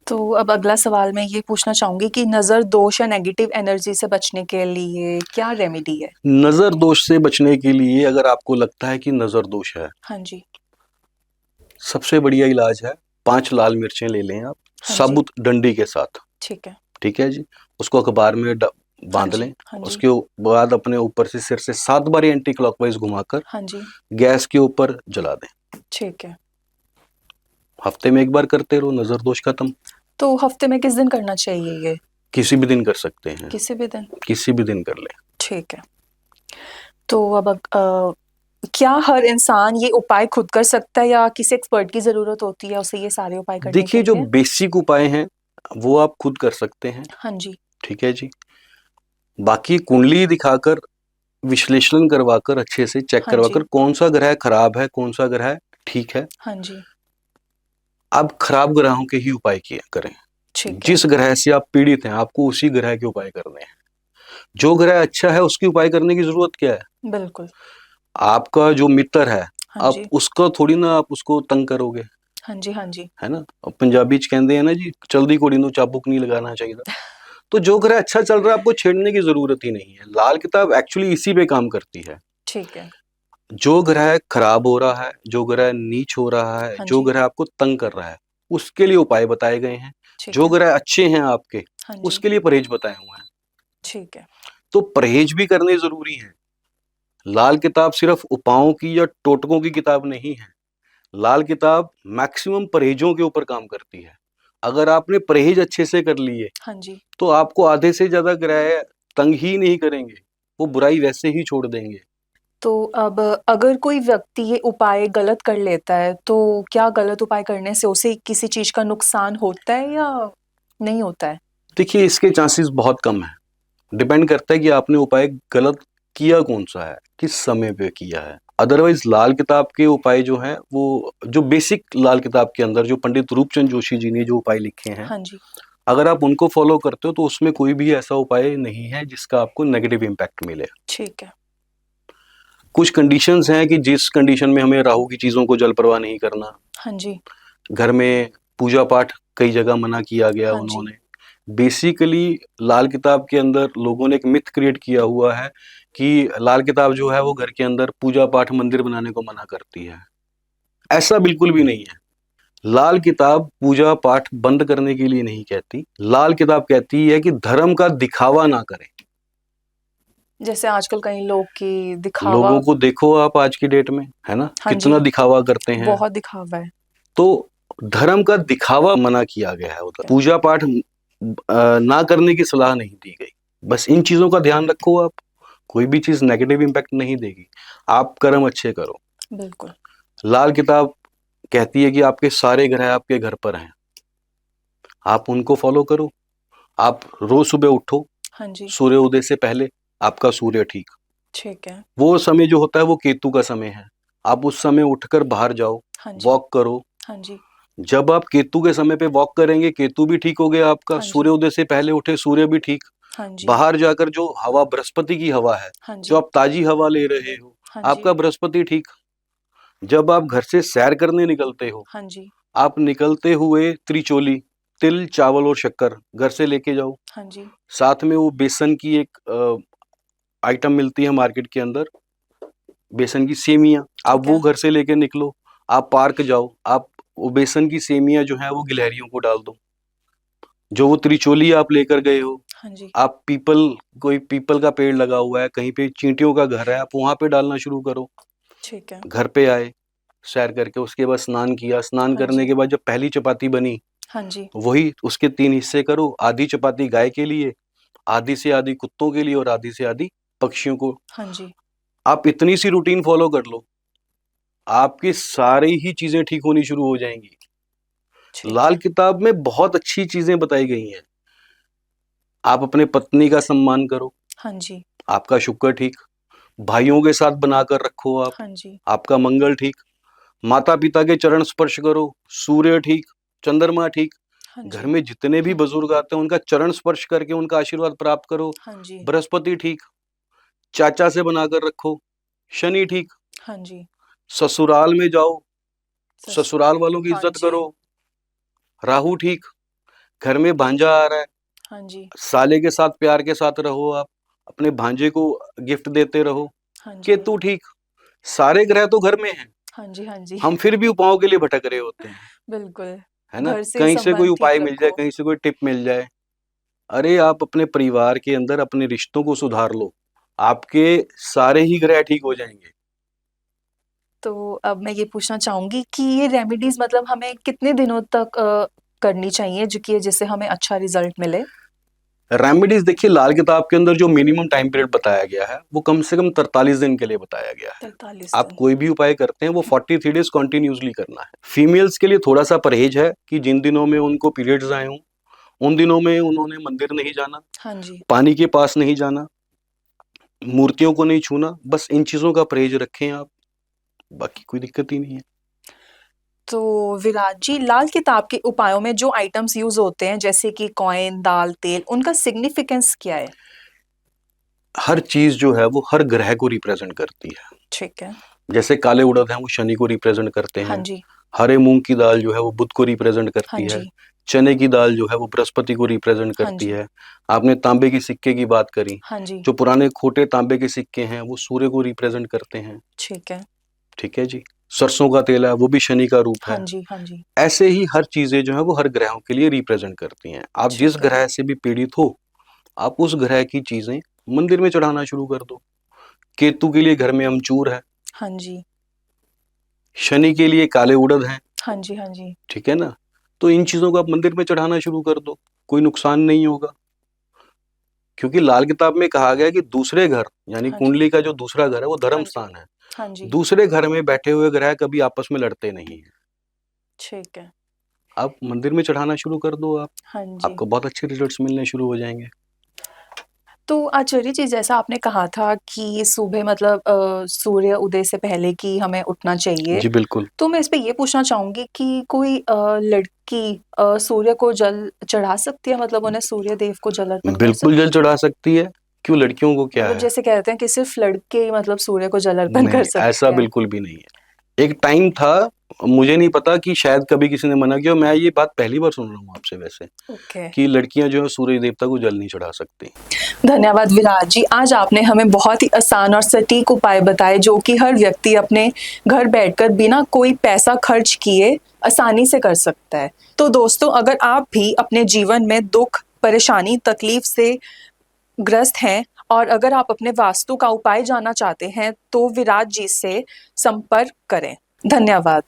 तो अब अगला सवाल मैं ये पूछना चाहूँगी कि नज़र दोष या नेगेटिव एनर्जी से बचने के लिए क्या रेमेडी है? नज़र दोष से बचने के लिए अगर आपको लगता है कि नज़र दोष है, हाँ जी। सबसे बढ़िया इलाज है 5 लाल मिर्चें ले लें आप, हाँ जी। साबुत डंडी के साथ, ठीक है। ठीक है जी। उसको अखबार में हाँ बांध जी। लें। हाँ जी। उसके बाद अपने ऊपर से सिर से 7 बार एंटी क्लॉकवाइज घुमाकर हाँ जी। गैस के ऊपर जला दें। ठीक है। हफ्ते में 1 बार करते रहो, नजर दोष खत्म। तो हफ्ते में किस दिन करना चाहिए ये? किसी भी दिन कर सकते हैं, किसी भी दिन? किसी भी दिन कर लें। ठीक है। तो अब क्या हर इंसान ये उपाय खुद कर सकता है या किसी एक्सपर्ट की ज़रूरत होती है उसे ये सारे उपाय करने के देखिए, जो लिए? बेसिक उपाय हैं वो आप खुद कर सकते हैं, हाँ जी। ठीक है जी। बाकी कुंडली दिखाकर, विश्लेषण करवाकर, अच्छे से चेक हाँ करवाकर जी। कौन सा ग्रह खराब है, कौन सा ग्रह ठीक है, हाँ जी। आप खराब ग्रहों के ही उपाय किया करें। ठीक है। जिस ग्रह से आप पीड़ित हैं आपको उसी ग्रह के उपाय करने हैं। जो ग्रह अच्छा है उसकी उपाय करने की जरूरत क्या है? बिल्कुल। आपका जो मित्र है, हाँ आप जी। उसका थोड़ी ना आप उसको तंग करोगे, हाँ जी। हाँ जी। है ना। अब पंजाबी च कहते हैं ना जी, चलदी कुड़ी नूं चाबुक नहीं लगाना चाहिए। तो जो ग्रह अच्छा चल रहा है आपको छेड़ने की जरूरत ही नहीं है। लाल किताब एक्चुअली इसी पे काम करती है। ठीक है। जो ग्रह खराब हो रहा है, जो ग्रह नीच हो रहा है, हाँ जो जी। ग्रह आपको तंग कर रहा है, उसके लिए उपाय बताए गए हैं। ठीक जो है। ग्रह अच्छे हैं आपके, हाँ जी। उसके लिए परहेज बताए हुए हैं। ठीक है। तो परहेज भी करने जरूरी है। लाल किताब सिर्फ उपायों की या टोटकों की किताब नहीं है। लाल किताब मैक्सिमम परहेजों के ऊपर काम करती है। अगर आपने परहेज अच्छे से कर लिए हाँ जी। तो आपको आधे से ज्यादा ग्रह तंग ही नहीं करेंगे, वो बुराई वैसे ही छोड़ देंगे। तो अब अगर कोई व्यक्ति ये उपाय गलत कर लेता है, तो क्या गलत उपाय करने से उसे किसी चीज़ का नुकसान होता है या नहीं होता है? देखिए, इसके चांसेस बहुत कम है। डिपेंड करता है कि आपने उपाय गलत किया कौन सा है, किस समय पे किया है। अदरवाइज लाल किताब के उपाय जो हैं वो जो बेसिक लाल किताब के अंदर जो पंडित रूपचंद जोशी जी ने जो उपाय लिखे हैं, हाँ जी। अगर आप उनको फॉलो करते हो तो उसमें कोई भी ऐसा उपाय नहीं है जिसका आपको नेगेटिव इम्पैक्ट मिले। ठीक है। कुछ कंडीशंस हैं कि जिस कंडीशन में हमें राहु की चीज़ों को जल प्रवाह नहीं करना, हाँ जी। घर में पूजा पाठ कई जगह मना किया गया हाँ जी। उन्होंने। बेसिकली लाल किताब के अंदर लोगों ने एक मिथ क्रिएट किया हुआ है कि लाल किताब जो है वो घर के अंदर पूजा पाठ मंदिर बनाने को मना करती है। ऐसा बिल्कुल भी नहीं है। लाल किताब पूजा पाठ बंद करने के लिए नहीं कहती। लाल किताब कहती है कि धर्म का दिखावा ना करें। जैसे आजकल कई लोग की दिखावा। लोगों को देखो आप आज की डेट में, है ना, हाँ जी। कितना दिखावा करते हैं। बहुत दिखावा है। तो धर्म का दिखावा मना किया गया है उधर। पूजा पाठ ना करने की सलाह नहीं दी गई। बस इन चीजों का ध्यान रखो आप। कोई भी चीज नेगेटिव इम्पैक्ट नहीं देगी। आप कर्म अच्छे करो। बिल्कुल। लाल किताब कहती है कि आपके सारे ग्रह आपके घर पर हैं, आप उनको फॉलो करो। आप रोज सुबह उठो, हाँ जी। सूर्य उदय से पहले आपका सूर्य ठीक, ठीक है। वो समय जो होता है वो केतु का समय है। आप उस समय उठकर बाहर जाओ, हाँ जी। वॉक करो। हाँ जी। जब आप केतु के समय पे वॉक करेंगे, केतु भी ठीक हो गया आपका। हाँ जी। सूर्योदय से पहले उठे, सूर्य भी ठीक। हाँ जी। बाहर जाकर जो हवा बृहस्पति की हवा है, हाँ जो जी। आप ताजी हवा ले रहे हो, हाँ जी। आपका बृहस्पति ठीक। जब आप घर से सैर करने निकलते हो, हाँ जी। आप निकलते हुए त्रिचोली, तिल, चावल और शक्कर घर से लेके जाओ। हाँ जी। साथ में वो बेसन की एक आइटम मिलती है मार्केट के अंदर, बेसन की सेमियाँ, आप ठीक वो है। घर से लेके निकलो। आप पार्क जाओ, आप वो बेसन की सेमियाँ जो है वो गिलहरियों को डाल दो। जो वो त्रिचोली आप लेकर गए हो, हाँ जी। आप कोई पीपल का पेड़ लगा हुआ है, कहीं पे चींटियों का घर है, आप वहां पे डालना शुरू करो। ठीक है। घर पे आए, सैर करके उसके बाद स्नान किया। स्नान हाँ करने जी। के बाद जब पहली चपाती बनी, हाँ जी। वही उसके 3 हिस्से करो। आधी चपाती गाय के लिए, आधी से आधी कुत्तों के लिए और आधी से आधी पक्षियों को। हाँ जी। आप इतनी सी रूटीन फॉलो कर लो, आपकी सारी ही चीजें ठीक होनी शुरू हो जाएंगी। ठीक लाल है। किताब में बहुत अच्छी चीजें बताई गई हैं। आप अपने पत्नी का सम्मान करो, हाँ जी। आपका शुक्र ठीक। भाइयों के साथ बनाकर रखो आप, हाँ जी। आपका मंगल ठीक। माता पिता के चरण स्पर्श करो, सूर्य ठीक, चंद्रमा ठीक। हाँ घर जी। में जितने भी बुजुर्ग आते हैं उनका चरण स्पर्श करके उनका आशीर्वाद प्राप्त करो। हाँ जी। बृहस्पति ठीक, चाचा से बनाकर रखो। शनि ठीक। हाँ जी। ससुराल में जाओ, सस ससुराल वालों की हाँ इज्जत जी। करो। राहु ठीक, घर में भांजा आ रहा है, हाँ जी। साले के साथ प्यार के साथ रहो आप, अपने भांजे को गिफ्ट देते रहो। हाँ जी। केतु ठीक, सारे ग्रह तो घर में हैं, हाँ जी, हाँ जी। हम फिर भी उपायों के लिए भटक रहे होते हैं, बिल्कुल, है ना? घर से कहीं से कोई संबंध ठीक उपाय मिल जाए, रखो। कहीं से कोई टिप मिल जाए। अरे आप अपने परिवार के अंदर अपने रिश्तों को सुधार लो, आपके सारे ही ग्रह ठीक हो जाएँगे। तो अब मैं ये पूछना चाहूँगी कि ये रेमेडीज़ मतलब हमें कितने दिनों तक करनी चाहिए जो कि जिससे हमें अच्छा रिज़ल्ट मिले? रेमेडीज़ देखिए लाल किताब के अंदर जो मिनिमम टाइम पीरियड बताया गया है, वो कम से कम 43 दिन के लिए बताया गया है। 43 आप दिन। कोई भी उपाय करते हैं वो 43 डेज़ कंटिन्यूअसली करना है। फीमेल्स के लिए थोड़ा-सा परहेज है कि जिन दिनों में उनको पीरियड्स आए हों, उन दिनों में उन्होंने मंदिर नहीं जाना, हाँ जी। पानी के पास नहीं जाना, मूर्तियों को नहीं छूना, बस इन चीज़ों का परहेज रखें आप, बाकी कोई दिक्कत ही नहीं है। तो विराट जी, लाल किताब के उपायों में जो आइटम्स यूज़ होते हैं जैसे कि कॉइन, दाल, तेल, उनका सिग्निफिकेंस क्या है? हर चीज़ जो है वो हर ग्रह को रिप्रेज़ेंट करती है। ठीक है। जैसे काले उड़द हैं वो शनि को रिप्रेज़ेंट करते हाँ हैं, जी। हरे मूँग की दाल जो है वो बुध को रिप्रेज़ेंट हाँ करती है, जी। चने की दाल जो है वो बृहस्पति को रिप्रेज़ेंट हाँ करती जी। है। आपने तांबे के सिक्के की बात करी, हाँ जी। जो पुराने खोटे तांबे के सिक्के हैं वो सूर्य को रिप्रेज़ेंट करते हैं, ठीक है। ठीक है जी। सरसों का तेल है वो भी शनि का रूप हाँ है। जी, हाँ जी। ऐसे ही हर चीज़ें जो हैं वो हर ग्रहों के लिए रिप्रेज़ेंट करती हैं। आप जिस ठीक है। ग्रह से भी पीड़ित हो, आप उस ग्रह की चीज़ें मंदिर में चढ़ाना शुरू कर दो। केतु के लिए घर में अमचूर है, हाँ जी। शनि के लिए काले उड़द हैं, हाँ जी, हाँ जी। ठीक है ना? तो इन चीज़ों को आप मंदिर में चढ़ाना शुरू कर दो, कोई नुकसान नहीं होगा। क्योंकि लाल किताब में कहा गया है कि दूसरे घर, यानी हाँ जी। कुंडली का जो दूसरा घर है वो धर्म हाँ जी। स्थान है। हाँ जी। दूसरे घर में बैठे हुए ग्रह कभी आपस में लड़ते नहीं हैं। ठीक है। आप मंदिर में चढ़ाना शुरू कर दो आप, हाँ जी। आपको बहुत अच्छे रिजल्ट्स मिलने शुरू हो जाएँगे। तो आचार्य जी, जैसा आपने कहा था कि सुबह मतलब सूर्य उदय से पहले कि हमें उठना चाहिए। जी, बिल्कुल। तो मैं इस पे ये पूछना चाहूँगी कि कोई लड़की सूर्य को जल चढ़ा सकती है, मतलब उन्हें सूर्य देव को जल अर्पण कर बिल्कुल सकती जल है? चढ़ा सकती है, क्यों लड़कियों को क्या मतलब है? जैसे कहते हैं कि सिर्फ़ लड़के ही मतलब सूर्य को जल अर्पण कर नहीं, ऐसा सकते हैं। बिल्कुल भी नहीं है। एक टाइम था, मुझे नहीं पता कि शायद कभी किसी ने मना किया, मैं ये बात पहली बार सुन रहा हूँ आपसे वैसे, ओके। कि लड़कियाँ जो है सूर्य देवता को जल नहीं चढ़ा सकती। धन्यवाद विराज जी। आज आपने हमें बहुत ही आसान और सटीक उपाय बताए जो कि हर व्यक्ति अपने घर बैठकर बिना कोई पैसा खर्च किए आसानी से कर सकता है। तो दोस्तों, अगर आप भी अपने जीवन में दुख, परेशानी, तकलीफ से ग्रस्त हैं और अगर आप अपने वास्तु का उपाय जानना चाहते हैं तो विराज जी से संपर्क करें। धन्यवाद।